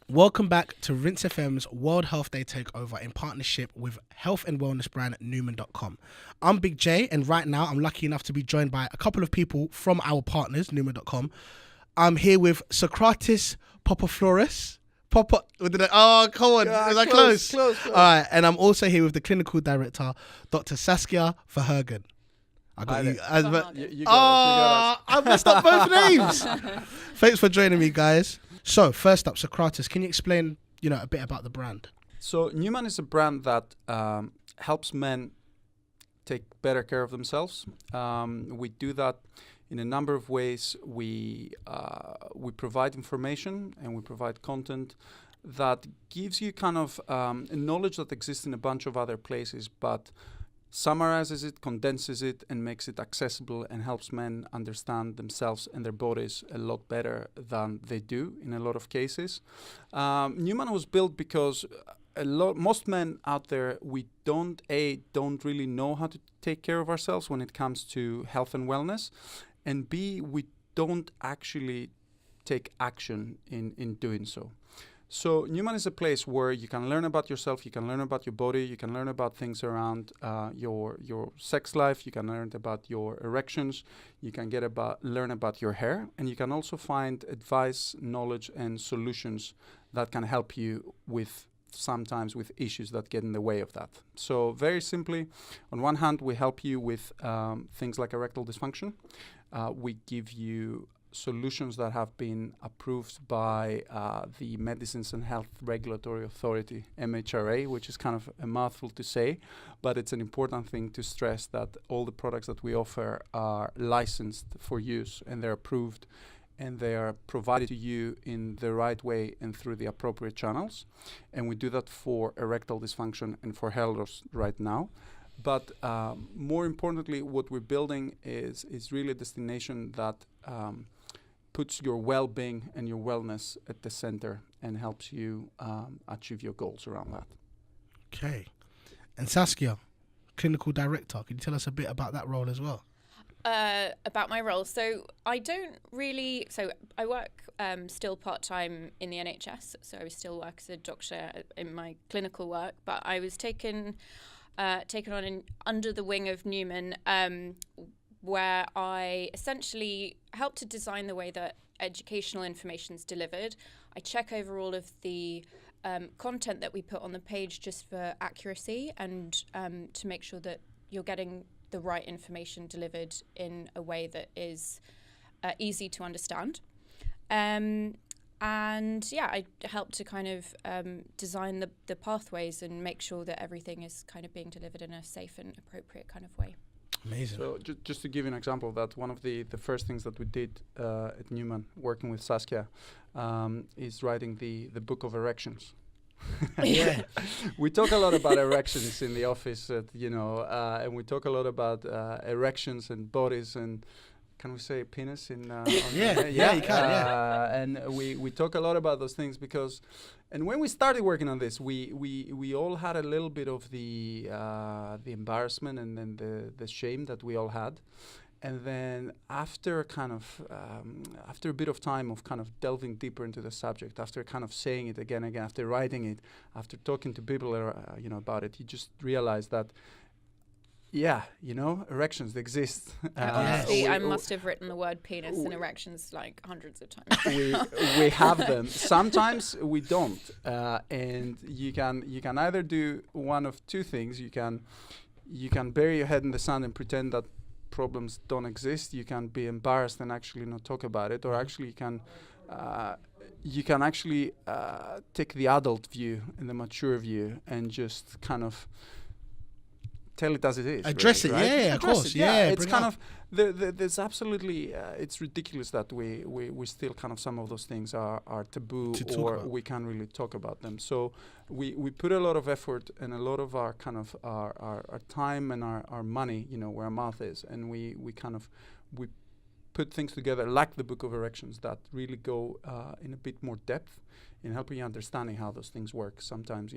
Welcome back to Rinse FM's World Health Day Takeover in partnership with health and wellness brand Numan.com. I'm Big J, and right now I'm lucky enough to be joined by a couple of people from our partners, Numan.com. I'm here with Socrates Popoflores. Oh, come on. Yeah, Is that close? All right. And I'm also here with the clinical director, Dr. Saskia Verhagen. I got you. I messed up both names. Thanks for joining me, guys. So, first up, Socrates, can you explain, a bit about the brand? So, Numan is a brand that helps men take better care of themselves. We do that in a number of ways. We provide information and we provide content that gives you kind of knowledge that exists in a bunch of other places, but summarizes it, condenses it, and makes it accessible and helps men understand themselves and their bodies a lot better than they do in a lot of cases. Numan was built because most men out there, we don't really know how to take care of ourselves when it comes to health and wellness, and B, we don't actually take action in doing so. So Numan is a place where you can learn about yourself, you can learn about your body, you can learn about things around your sex life, you can learn about your erections, you can learn about your hair, and you can also find advice, knowledge, and solutions that can help you sometimes with issues that get in the way of that. So very simply, on one hand, we help you with things like erectile dysfunction. We give you solutions that have been approved by the Medicines and Health Regulatory Authority, MHRA, which is kind of a mouthful to say, but it's an important thing to stress that all the products that we offer are licensed for use and they're approved and they are provided to you in the right way and through the appropriate channels. And we do that for erectile dysfunction and for hair loss right now. But more importantly, what we're building is really a destination that puts your well-being and your wellness at the center and helps you achieve your goals around that. Okay. And Saskia, clinical director, can you tell us a bit about that role as well? About my role. So I work still part-time in the NHS, so I still work as a doctor in my clinical work, but I was taken on under the wing of Numan, where I essentially help to design the way that educational information is delivered. I check over all of the content that we put on the page just for accuracy and to make sure that you're getting the right information delivered in a way that is easy to understand. And yeah, I help to kind of design the pathways and make sure that everything is kind of being delivered in a safe and appropriate kind of way. Amazing. So just to give you an example of that, one of the first things that we did at Numan, working with Saskia, is writing the book of erections. Yeah. We talk a lot about erections in the office, and we talk a lot about erections and bodies and, can we say penis in? Yeah, you can. Yeah. And we talk a lot about those things because, and when we started working on this, we all had a little bit of the embarrassment and then the shame that we all had, and then after a bit of time of kind of delving deeper into the subject, after kind of saying it again, after writing it, after talking to people about it, you just realize that. Yeah, erections, they exist. Honestly, I must have written the word penis and erections like hundreds of times. we have them. Sometimes we don't, and you can either do one of two things. You can bury your head in the sand and pretend that problems don't exist. You can be embarrassed and actually not talk about it, or actually you can actually take the adult view and the mature view and just kind of tell it as it is. Address really, it, right? yeah, of course. Yeah, it's kind of there's absolutely it's ridiculous that we still kind of some of those things are taboo or we can't really talk about them. So we put a lot of effort and a lot of our kind of our time and our money, where our mouth is, and we put things together like the Book of Erections that really go in a bit more depth in helping you understanding how those things work. Sometimes,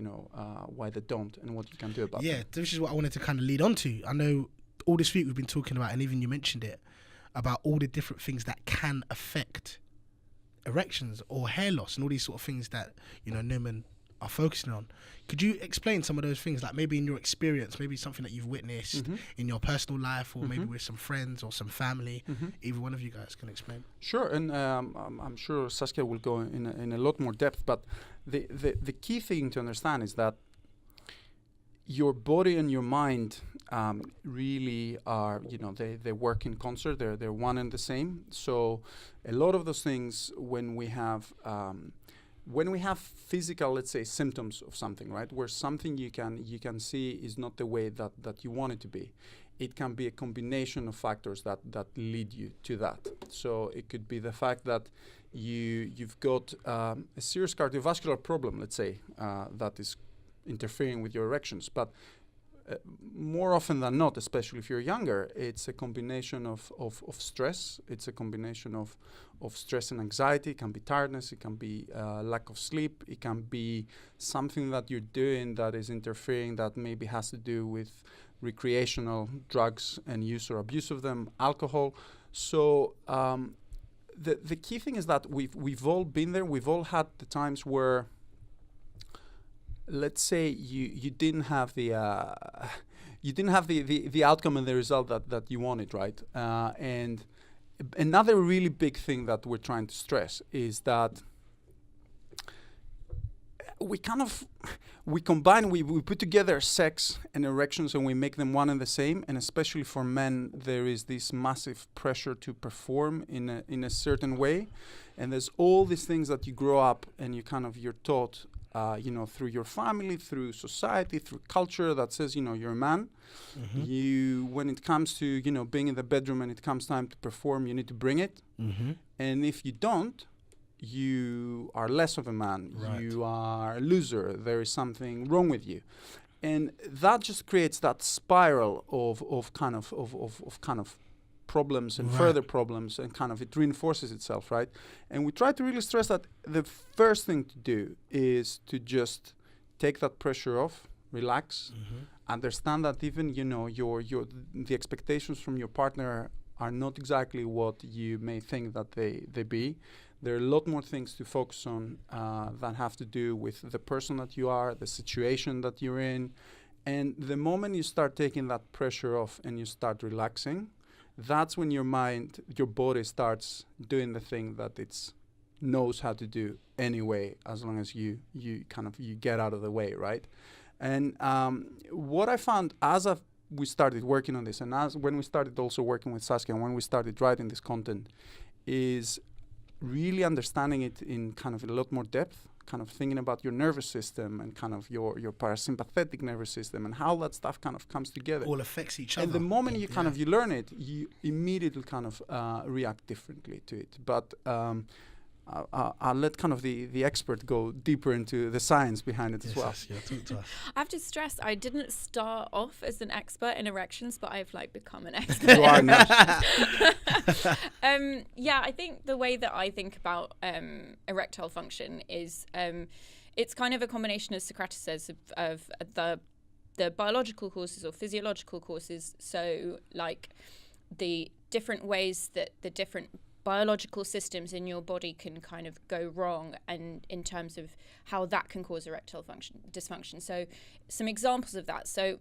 why they don't and what you can do about them. Yeah, this is what I wanted to kind of lead on to. I know all this week we've been talking about, and even you mentioned it, about all the different things that can affect erections or hair loss and all these sort of things that, you know, Numan are focusing on. Could you explain some of those things, like maybe in your experience, maybe something that you've witnessed in your personal life, or maybe with some friends or some family? Either one of you guys can explain. Sure, and I'm sure Saskia will go in a lot more depth, but the key thing to understand is that your body and your mind really are, you know, they work in concert. They're one and the same. So a lot of those things, when we have physical, let's say, symptoms of something, right, where something you can see is not the way that you want it to be, it can be a combination of factors that lead you to that. So it could be the fact that you've got a serious cardiovascular problem, let's say, that is interfering with your erections, but more often than not, especially if you're younger, it's a combination of stress. It's a combination of stress and anxiety. It can be tiredness. It can be lack of sleep. It can be something that you're doing that is interfering, that maybe has to do with recreational drugs and use or abuse of them, alcohol. So the key thing is that we've all been there. We've all had the times where, let's say you didn't have the outcome and the result that you wanted, right? And another really big thing that we're trying to stress is that we put together sex and erections and we make them one and the same. And especially for men, there is this massive pressure to perform in a certain way. And there's all these things that you grow up and you're taught, you know, through your family, through society, through culture that says, you know, you're a man. When it comes to, you know, being in the bedroom and it comes time to perform, you need to bring it. And if you don't, you are less of a man. Right. You are a loser. There is something wrong with you. And that just creates that spiral of kind of problems and further problems, and kind of it reinforces itself, right? And we try to really stress that the first thing to do is to just take that pressure off, relax, understand that even, you know, the expectations from your partner are not exactly what you may think that they be. There are a lot more things to focus on that have to do with the person that you are, the situation that you're in. And the moment you start taking that pressure off and you start relaxing, that's when your body starts doing the thing that it knows how to do anyway, as long as you get out of the way, right? And what I found we started working on this, and when we started also working with Saskia, and when we started writing this content, is really understanding it in kind of a lot more depth, kind of thinking about your nervous system and kind of your parasympathetic nervous system and how that stuff kind of comes together. All affects each other. And the moment you you learn it, you immediately kind of react differently to it. But I'll let kind of the expert go deeper into the science behind it as well. Yeah, talk to us. I have to stress, I didn't start off as an expert in erections, but I've become an expert. You are now. Yeah, I think the way that I think about erectile function is it's kind of a combination, as Socrates says, of the biological causes or physiological causes. So the different ways that the different biological systems in your body can kind of go wrong, and in terms of how that can cause erectile dysfunction. So some examples of that. So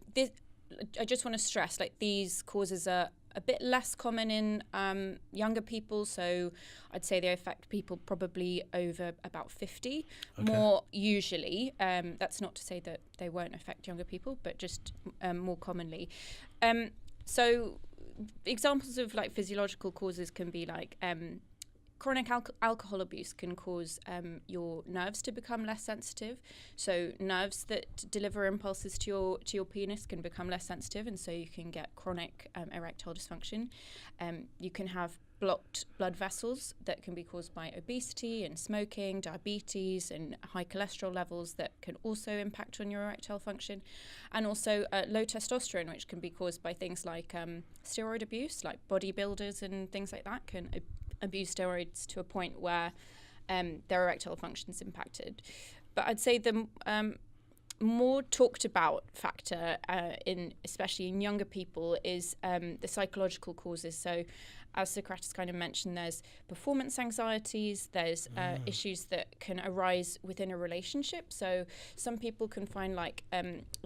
I just want to stress, these causes are a bit less common in younger people. So I'd say they affect people probably over about 50 more usually. That's not to say that they won't affect younger people, but just more commonly. So examples of physiological causes can be chronic alcohol abuse can cause your nerves to become less sensitive. So nerves that deliver impulses to your penis can become less sensitive, and so you can get chronic erectile dysfunction. You can have blocked blood vessels that can be caused by obesity and smoking, diabetes, and high cholesterol levels that can also impact on your erectile function. And also low testosterone, which can be caused by things like steroid abuse, like bodybuilders and things like that can abuse steroids to a point where their erectile function is impacted. But I'd say more talked about factor especially in younger people is the psychological causes. So as Socrates kind of mentioned, there's performance anxieties, there's issues that can arise within a relationship. So some people can find like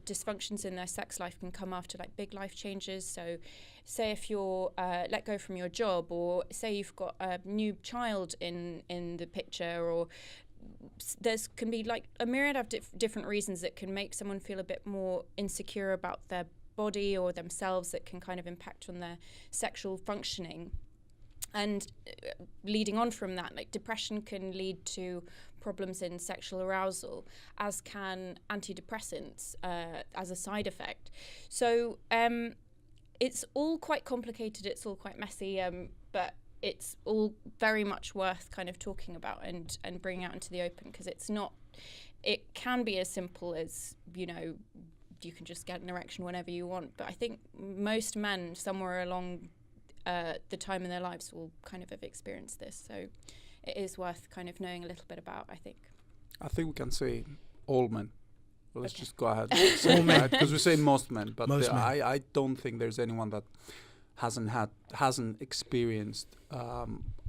dysfunctions in their sex life can come after like big life changes. So say if you're let go from your job, or say you've got a new child in the picture, or there's can be like a myriad of different reasons that can make someone feel a bit more insecure about their body or themselves, that can kind of impact on their sexual functioning. And leading on from that, like depression can lead to problems in sexual arousal, as can antidepressants as a side effect. So it's all quite complicated, it's all quite messy, but it's all very much worth kind of talking about and bringing out into the open, because it can be as simple as, you know, you can just get an erection whenever you want. But I think most men somewhere along the time in their lives will kind of have experienced this. So it is worth kind of knowing a little bit about, I think. I think we can say all men. Well, let's just go ahead. All men. Because we say most men, but Most men. I don't think there's anyone that hasn't experienced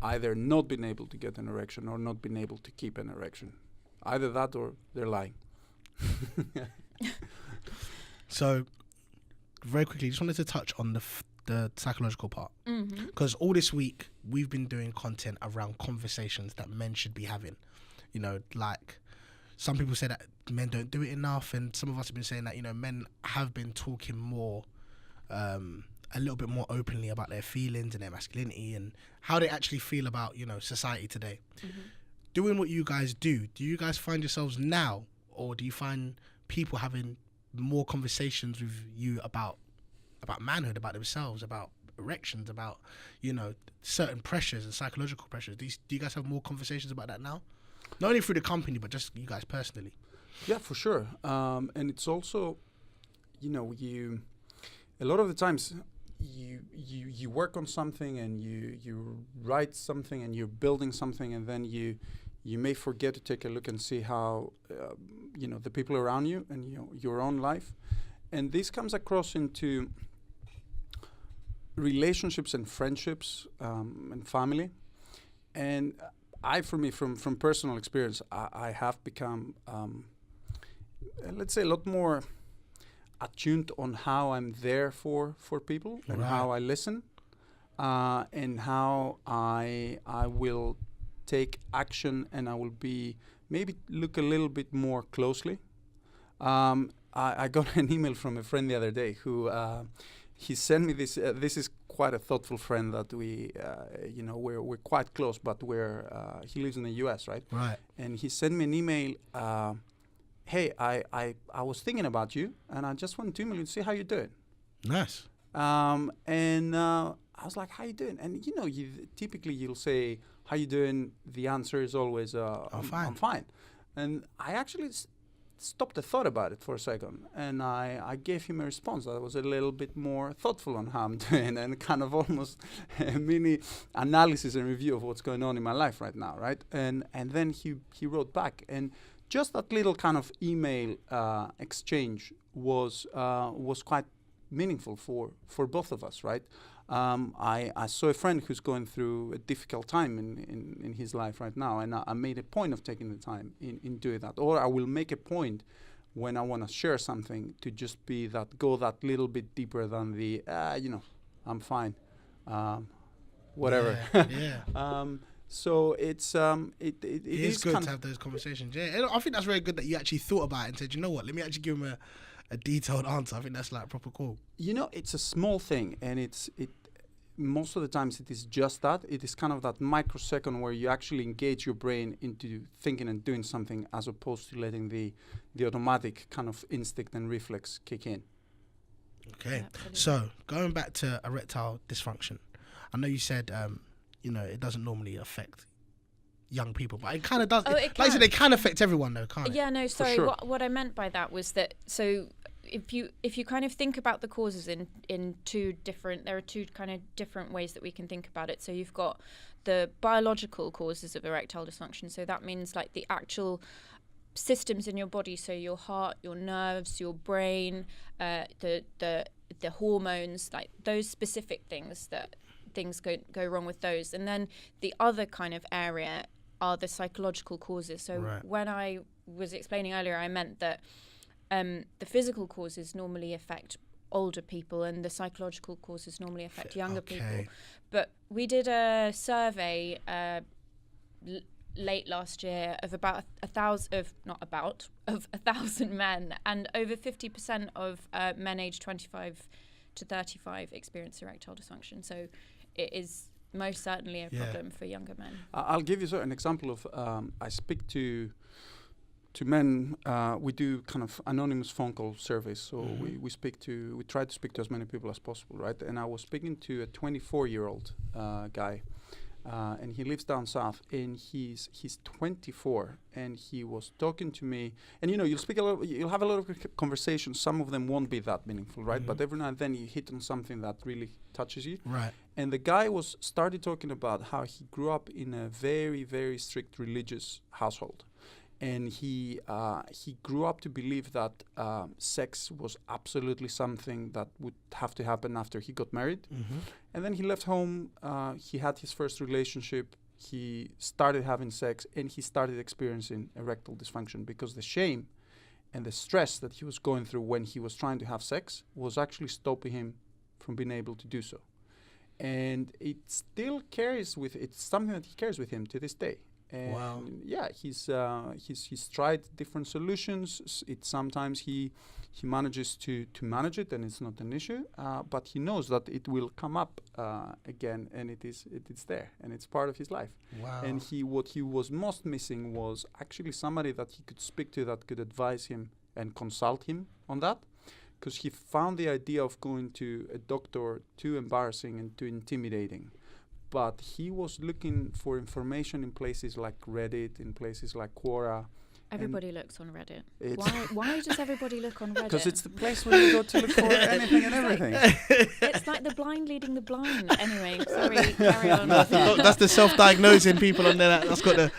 either not been able to get an erection or not been able to keep an erection. Either that or they're lying. So, very quickly, just wanted to touch on the psychological part, because all this week we've been doing content around conversations that men should be having. You know, like some people say that men don't do it enough, and some of us have been saying that, you know, men have been talking more, a little bit more openly about their feelings and their masculinity and how they actually feel about, you know, society today. Doing what you guys do you guys find yourselves now, or do you find people having more conversations with you about manhood, about themselves, about erections, about, you know, certain pressures and psychological pressures? Do you guys have more conversations about that now? Not only through the company, but just you guys personally. Yeah, for sure. And it's also, you know, a lot of the times you work on something and you write something and you're building something, and then you may forget to take a look and see how you know, the people around you and, you know, your own life, and this comes across into relationships and friendships and family. And for me, from personal experience, I have become let's say a lot more attuned on how I'm there for people and how I listen, and how I will take action, and I will be maybe look a little bit more closely. I got an email from a friend the other day who he sent me this. This is quite a thoughtful friend that we, you know, we're quite close, but he lives in the U.S., right? Right. And he sent me an email. Hey, I was thinking about you, and I just wanted to email you to see how you're doing. Nice. And I was like, how you doing? And, you know, typically you'll say, how you doing? The answer is always, I'm fine. And I actually stopped and thought about it for a second, and I gave him a response that was a little bit more thoughtful on how I'm doing, and kind of almost a mini analysis and review of what's going on in my life right now, right? And then he wrote back, and just that little kind of email exchange was quite meaningful for both of us, right? I saw a friend who's going through a difficult time in his life right now, and I made a point of taking the time in doing that. Or I will make a point when I want to share something to just go that little bit deeper than the, you know, I'm fine, whatever. Yeah. So it's it is good to have those conversations. Yeah, I think that's very good that you actually thought about it and said, you know what, let me actually give him a detailed answer. I think that's like proper cool. You know, it's a small thing, and it most of the times it is just that. It is kind of that microsecond where you actually engage your brain into thinking and doing something, as opposed to letting the automatic kind of instinct and reflex kick in. Okay, so going back to erectile dysfunction, I know you said you know, it doesn't normally affect young people, but it kind of does. Like I said, it can affect everyone, though, can't it? Yeah, no, sorry. Sure. What I meant by that was that, so if you kind of think about the causes in there are two kind of different ways that we can think about it. So you've got the biological causes of erectile dysfunction. So that means like the actual systems in your body, so your heart, your nerves, your brain, the hormones, like those specific things that things go wrong with those. And then the other kind of area are the psychological causes. So when I was explaining earlier, I meant that the physical causes normally affect older people and the psychological causes normally affect younger people. But we did a survey late last year of about 1,000 men, and over 50% of men aged 25 to 35 experience erectile dysfunction. So it is most certainly a problem for younger men. I'll give you an example of I speak to men. We do kind of anonymous phone call surveys, so we try to speak to as many people as possible, right? And I was speaking to a 24-year-old guy. And he lives down south, and he's 24, and he was talking to me. And you'll have a lot of conversations. Some of them won't be that meaningful, right? But every now and then you hit on something that really touches you. Right. And the guy started talking about how he grew up in a very, very strict religious household. And he grew up to believe that sex was absolutely something that would have to happen after he got married. And then he left home. He had his first relationship. He started having sex, and he started experiencing erectile dysfunction because the shame and the stress that he was going through when he was trying to have sex was actually stopping him from being able to do so. And it's something that he carries with him to this day. And he's tried different solutions. Sometimes he manages to manage it, and it's not an issue. But he knows that it will come up again, and it is there, and it's part of his life. Wow. And what he was most missing was actually somebody that he could speak to, that could advise him and consult him on that, because he found the idea of going to a doctor too embarrassing and too intimidating. But he was looking for information in places like Reddit, in places like Quora. Everybody looks on Reddit. Why does everybody look on Reddit? Because it's the place where you go to look for anything and everything. It's like the blind leading the blind. Anyway, sorry, carry on. That's the self-diagnosing people on there. That's got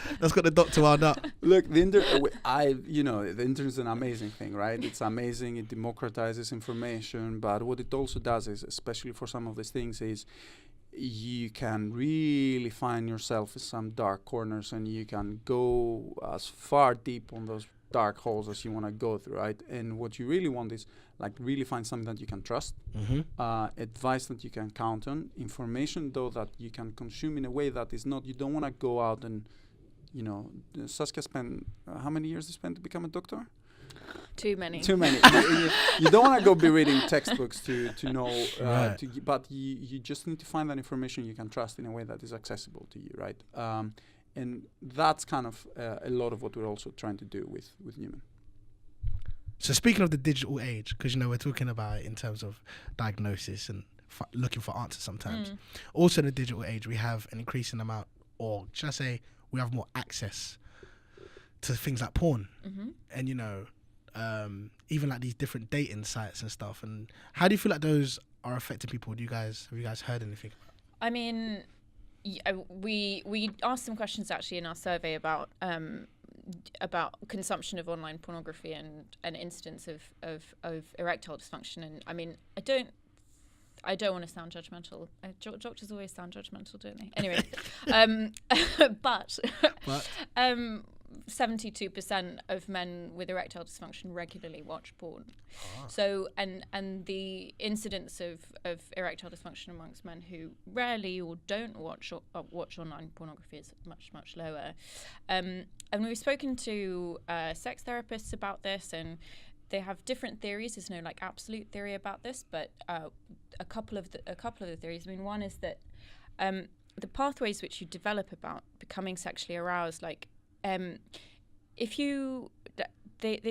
the doctor wound up. Look, the internet is an amazing thing, right? It's amazing. It democratizes information. But what it also does is, especially for some of these things, is you can really find yourself in some dark corners, and you can go as far deep on those dark holes as you want to go through, right? And what you really want is really find something that you can trust, advice that you can count on, information though that you can consume in a way that is not, you don't want to go out and, Saskia spent, how many years did you spend to become a doctor? Too many. You don't want to go be reading textbooks to know, right. But you just need to find that information you can trust in a way that is accessible to you, right? And that's kind of a lot of what we're also trying to do with Numan. So speaking of the digital age, because we're talking about it in terms of diagnosis and looking for answers sometimes. Also in the digital age, we have an increasing amount, or should I say, we have more access to things like porn, and even like these different dating sites and stuff. And how do you feel like those are affecting people? Have you guys heard anything about it? I mean, we asked some questions actually in our survey about consumption of online pornography and incidents of erectile dysfunction. And I mean, I don't want to sound judgmental. Doctors always sound judgmental, don't they? Anyway, but 72% of men with erectile dysfunction regularly watch porn. So, and the incidence of erectile dysfunction amongst men who rarely or don't watch online pornography is much, much lower. And we've spoken to sex therapists about this, and they have different theories. There's no absolute theory about this, but a couple of the theories. I mean, one is that the pathways which you develop about becoming sexually aroused, they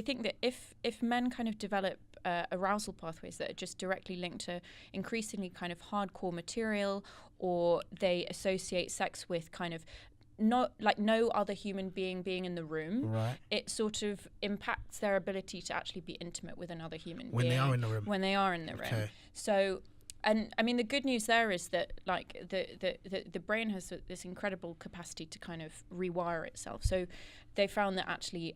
think that if men kind of develop arousal pathways that are just directly linked to increasingly kind of hardcore material, or they associate sex with kind of no other human being in the room, right, it sort of impacts their ability to actually be intimate with another human being when they are in the room. Okay. So, and I mean, the good news there is that the brain has this incredible capacity to kind of rewire itself. So they found that actually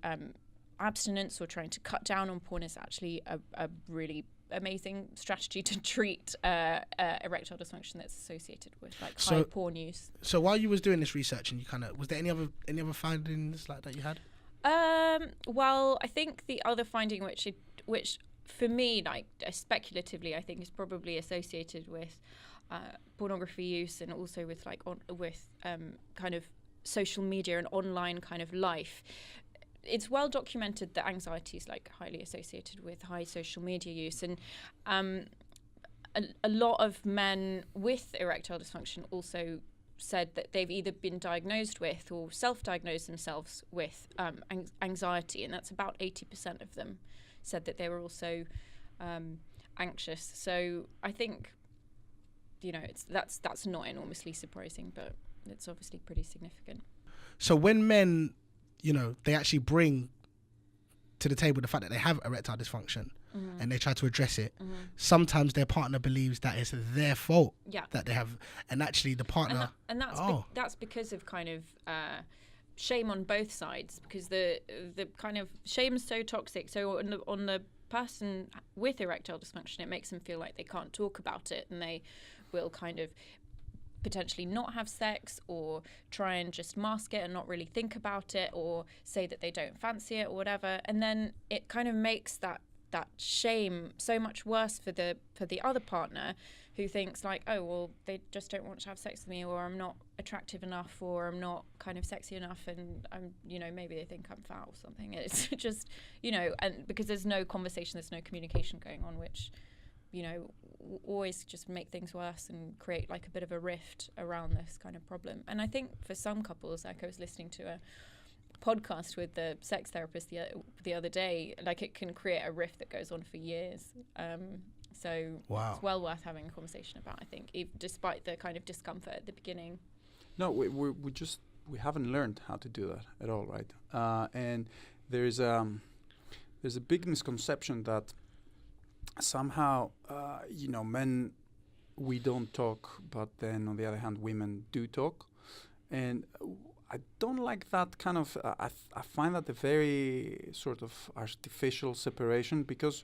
abstinence or trying to cut down on porn is actually a really amazing strategy to treat erectile dysfunction that's associated with like high porn use. So while you was doing this research, and was there any other findings like that you had? Well, I think the other finding which for me, like speculatively, I think is probably associated with pornography use, and also with like kind of social media and online kind of life. It's well documented that anxiety is like highly associated with high social media use, and a lot of men with erectile dysfunction also said that they've either been diagnosed with or self-diagnosed themselves with anxiety, and that's about 80% of them said that they were also anxious. So I think, you know, that's not enormously surprising, but it's obviously pretty significant. So when men, you know, they actually bring to the table the fact that they have erectile dysfunction, and they try to address it, sometimes their partner believes that it's their fault that they have, and actually the partner... And that's because of kind of shame on both sides, because the kind of shame is so toxic. So on the person with erectile dysfunction, it makes them feel like they can't talk about it, and they will kind of potentially not have sex, or try and just mask it and not really think about it, or say that they don't fancy it or whatever, and then it kind of makes that shame so much worse for the other partner, who thinks like, oh well, they just don't want to have sex with me, or I'm not attractive enough, or I'm not kind of sexy enough, and I'm, you know, maybe they think I'm fat or something. It's just, you know, and because there's no conversation, there's no communication going on, which, you know, always just make things worse and create like a bit of a rift around this kind of problem. And I think for some couples, like I was listening to a podcast with the sex therapist the other day, like it can create a rift that goes on for years. So it's well worth having a conversation about, I think, despite the kind of discomfort at the beginning. No, we haven't learned how to do that at all, right? And there's a big misconception that somehow, you know, men, we don't talk, but then on the other hand, women do talk. And I don't like that kind of, I find that a very sort of artificial separation, because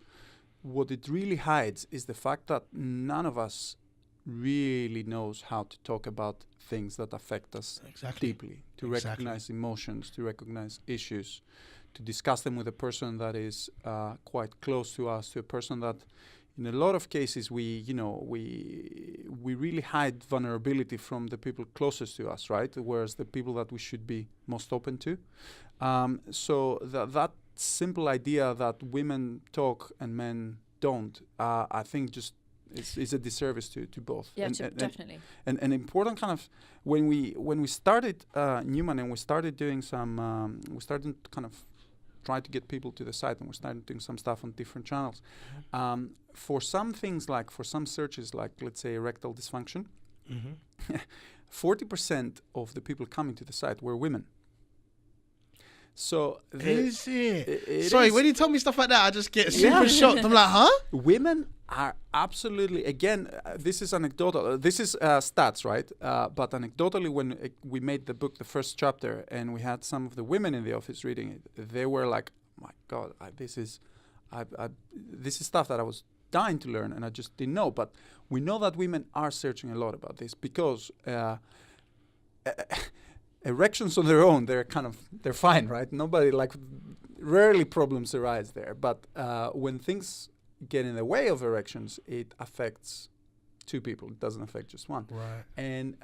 what it really hides is the fact that none of us really knows how to talk about things that affect us deeply, to recognize emotions, to recognize issues, to discuss them with a person that is quite close to us, to a person that in a lot of cases we really hide vulnerability from the people closest to us, right? Whereas the people that we should be most open to. So that simple idea that women talk and men don't, I think just is a disservice to both. Yeah, definitely. And an important kind of, when we started Numan, and we started doing some, we started kind of try to get people to the site, and we started doing some stuff on different channels. For some things, like for some searches, like let's say erectile dysfunction, 40% of the people coming to the site were women. So is it? Sorry, when you tell me stuff like that, I just get super shocked. I'm like, huh? Women are absolutely, again, this is anecdotal. This is stats, right? But anecdotally, when we made the book, the first chapter, and we had some of the women in the office reading it, they were like, "My God, this is stuff that I was dying to learn, and I just didn't know." But we know that women are searching a lot about this, because erections on their own, they're fine, right? Nobody, like, rarely problems arise there. But when things get in the way of erections, it affects two people. It doesn't affect just one. Right. And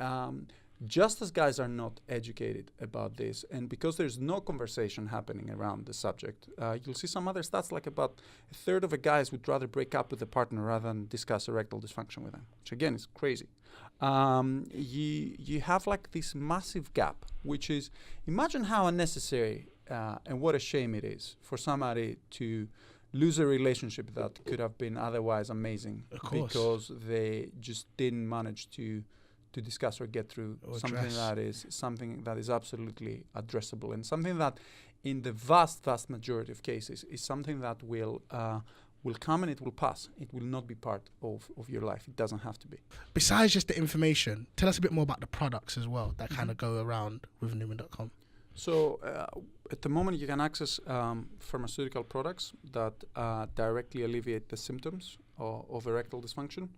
just as guys are not educated about this, and because there's no conversation happening around the subject, you'll see some other stats, like about a third of guys would rather break up with a partner rather than discuss erectile dysfunction with them, which again is crazy. You have like this massive gap, which is, imagine how unnecessary and what a shame it is for somebody to lose a relationship that could have been otherwise amazing, because they just didn't manage to discuss or get through something that is absolutely addressable, and something that in the vast majority of cases is something that will come and it will pass. It will not be part of your life. It doesn't have to be. Besides just the information, tell us a bit more about the products as well that kind of go around with Numan.com. So at the moment, you can access pharmaceutical products that directly alleviate the symptoms of erectile dysfunction.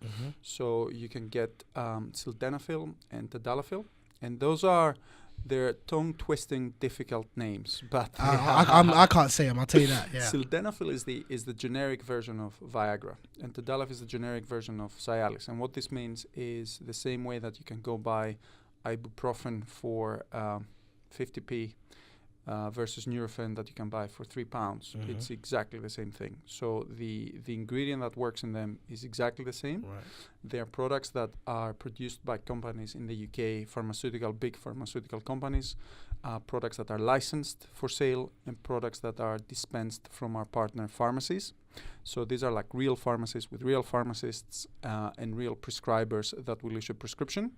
So you can get sildenafil and tadalafil, and those are their tongue-twisting, difficult names. But I can't say them. I'll tell you that. Yeah. Sildenafil is the generic version of Viagra, and tadalafil is the generic version of Cialis. And what this means is the same way that you can go buy ibuprofen for 50p. Versus Nurofen that you can buy for £3. It's exactly the same thing. So the ingredient that works in them is exactly the same. Right. They are products that are produced by companies in the UK, big pharmaceutical companies, products that are licensed for sale, and products that are dispensed from our partner pharmacies. So these are like real pharmacies with real pharmacists and real prescribers that will issue a prescription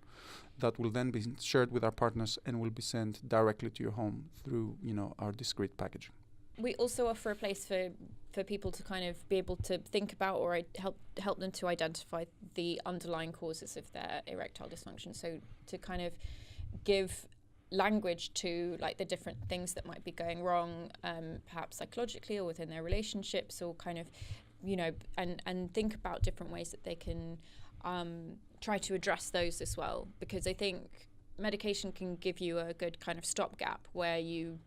that will then be shared with our partners and will be sent directly to your home through, our discreet packaging. We also offer a place for people to kind of be able to think about or help them to identify the underlying causes of their erectile dysfunction. So to kind of give language to like the different things that might be going wrong, perhaps psychologically or within their relationships, or kind of, and think about different ways that they can try to address those as well. Because I think medication can give you a good kind of stopgap where you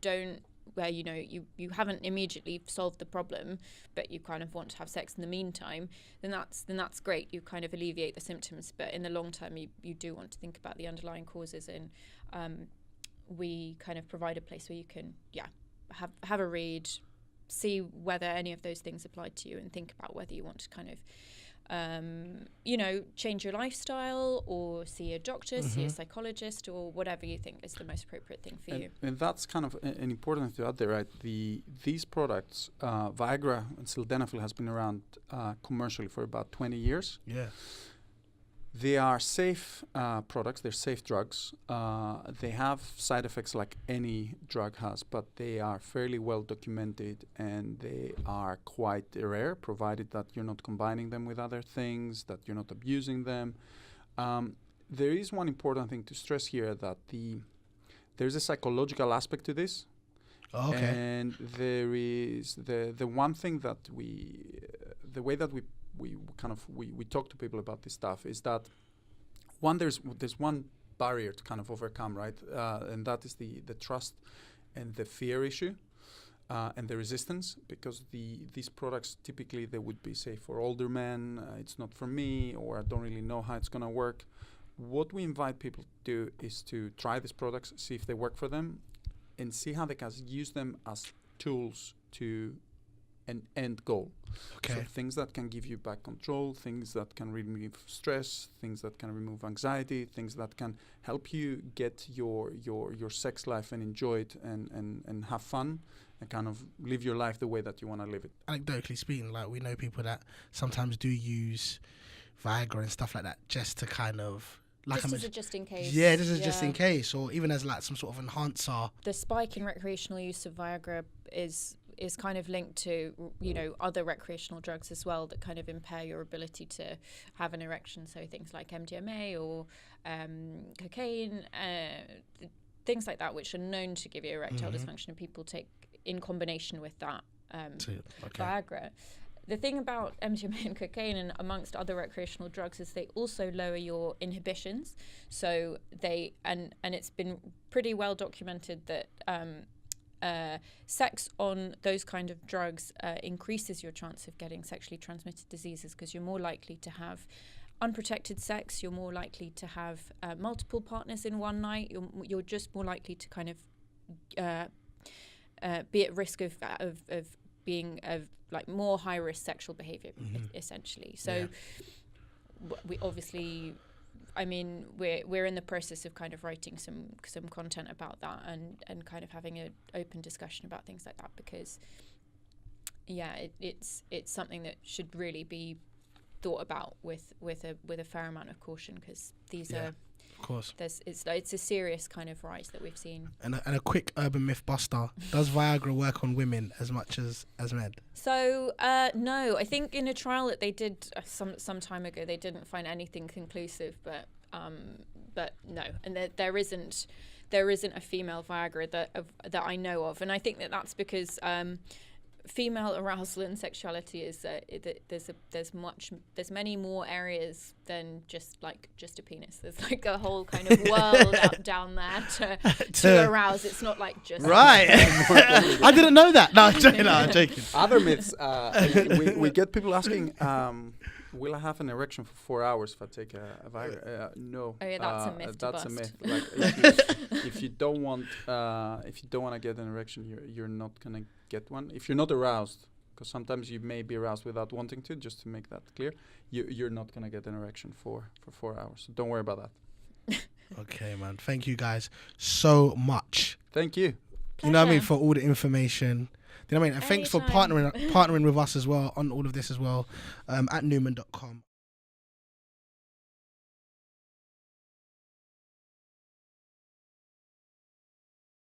haven't immediately solved the problem, but you kind of want to have sex in the meantime, then that's great. You kind of alleviate the symptoms, but in the long term, you do want to think about the underlying causes, and we kind of provide a place where you can have a read, see whether any of those things apply to you, and think about whether you want to kind of change your lifestyle or see a doctor, see a psychologist, or whatever you think is the most appropriate thing for you. And that's kind of an important thing to add there, right? These products, Viagra and sildenafil, has been around commercially for about 20 years. Yeah. They are safe products. They're safe drugs. They have side effects like any drug has, but they are fairly well documented, and they are quite rare, provided that you're not combining them with other things, that you're not abusing them. There is one important thing to stress here, that there's a psychological aspect to this. Oh, okay. And there is the one thing that the way that we talk to people about this stuff is that there's one barrier to kind of overcome, right? And that is the trust and the fear issue and the resistance, because these products typically they would be, say, for older men, it's not for me, or I don't really know how it's going to work. What we invite people to do is to try these products, see if they work for them, and see how they can use them as tools to an end goal. Okay. So things that can give you back control, things that can remove stress, things that can remove anxiety, things that can help you get your sex life and enjoy it and have fun and kind of live your life the way that you want to live it. Anecdotally speaking, like, we know people that sometimes do use Viagra and stuff like that just to kind of, like, Just in case. Yeah, this is just in case, or even as like some sort of enhancer. The spike in recreational use of Viagra is kind of linked to, other recreational drugs as well that kind of impair your ability to have an erection. So things like MDMA or cocaine, things like that, which are known to give you erectile dysfunction, and people take in combination with that Viagra. The thing about MDMA and cocaine, and amongst other recreational drugs, is they also lower your inhibitions. So and it's been pretty well documented that sex on those kind of drugs increases your chance of getting sexually transmitted diseases, because you're more likely to have unprotected sex, you're more likely to have multiple partners in one night, you're just more likely to kind of be at risk of being like more high risk sexual behavior, essentially. So we obviously, we're in the process of kind of writing some content about that and kind of having an open discussion about things like that, because it's something that should really be thought about with a fair amount of caution, because these are, of course, it's a serious kind of rise that we've seen. And a quick urban myth buster: does Viagra work on women as much as men? So no, I think in a trial that they did some time ago, they didn't find anything conclusive, but no, and there isn't there isn't a female Viagra that I know of, and I think that's because female arousal and sexuality is there's many more areas than just a penis. There's like a whole kind of world out down there to arouse. It's not like just right. I didn't know that. No, I'm joking. Other myths. We get people asking, will I have an erection for 4 hours if I take a Viagra? No. Oh yeah, that's a myth. That's a myth. Like if you don't want to get an erection, you're not gonna get one. If you're not aroused, because sometimes you may be aroused without wanting to. Just to make that clear, you're not gonna get an erection for 4 hours. So don't worry about that. Okay, man. Thank you guys so much. Thank you. You know what I mean, for all the information. You know what I mean? And thanks for Anytime. partnering with us as well on all of this as well, at Numan.com.